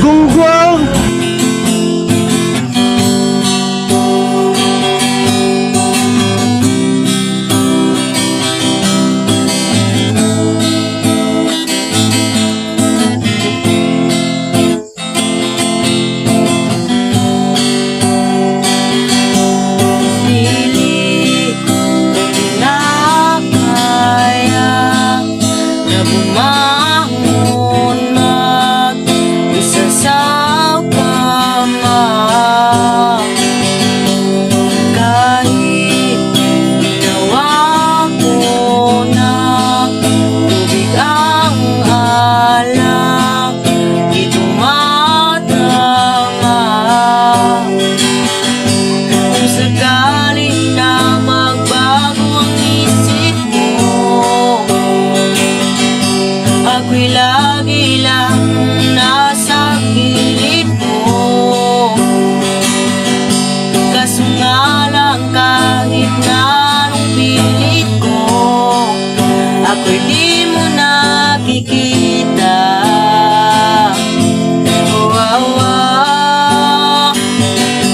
Gunggong! Ako'y lagi lang nasa gilid mo. Kaso nga lang kahit na anong pilit ko, ako'y di mo nakikita. Oh, oh, oh.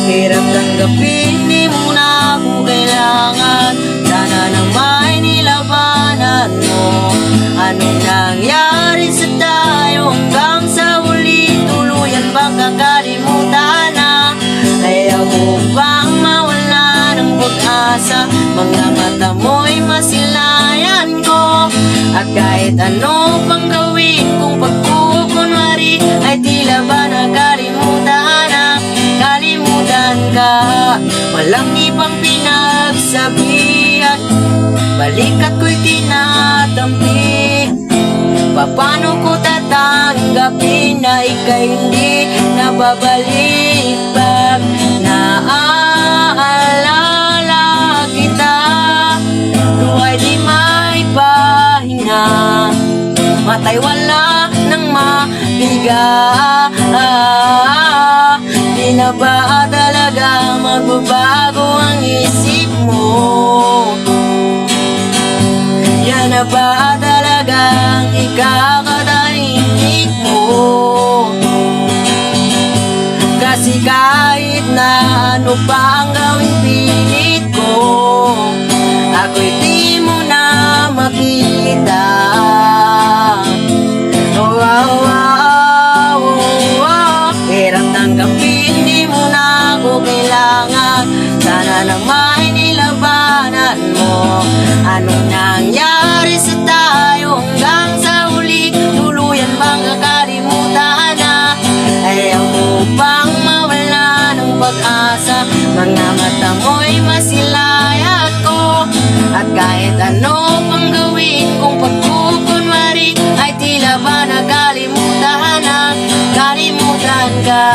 Hirap tanggapin, di mo na ako kailangan. Sana nang may nilabanan mo. Anong nangyari sa tayo hanggang sa huli? Tuluyan bang kakalimutan na? Ayaw mo bang mawala ng pag-asa? Mga mata mo'y masilayan ko. At kahit ano pang gawin kung pagkukunwari, ay tila ba nakalimutan na? Kalimutan ka, walang ibang pinagsabi. At balikat ko'y tinatampi. Paano ko tatanggapin na ika'y hindi nababalik? Pag naaalala kita, luwa'y di may pahinga. Mata'y wala nang mahiga. Di na ba talaga magbabago ang isip mo? Yan na ba talagang ikakatahimik mo? Kasi kahit na ano pa ang gawing pilit ko, ako'y di mo na makita. Oh, oh, oh, oh, oh. Hirap tanggapin, di mo na ako kailangan. Sana nang may nilabanan mo. Anong nangyari sa tayo hanggang sa huli? Tuluyan bang kakalimutan na? Ayaw mo bang mawala ng pag-asa? Mga mata mo'y masilayat ko. At kahit ano pang gawin kung pagkukunwari, ay tila ba nakalimutan na? Kalimutan ka.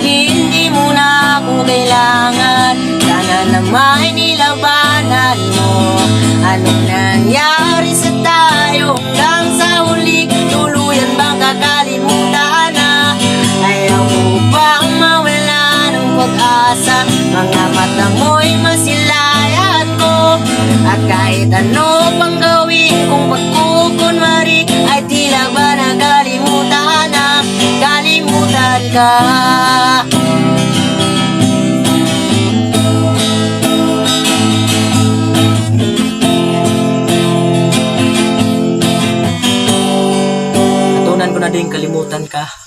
Hindi mo na ako kailangan. Sana na may nilabanan mo. Anong nangyari sa tayo hanggang sa huli? Tuluyan bang kakalimutan na? Ayaw mo bang mawala ng pag-asa? Mga mata mo'y masilayat ko. At kahit ano pang gawin kung pagkukunwari, ay tila ba nakalimutan na? Kalimutan ka. Natunan ko na din kalimutan ka.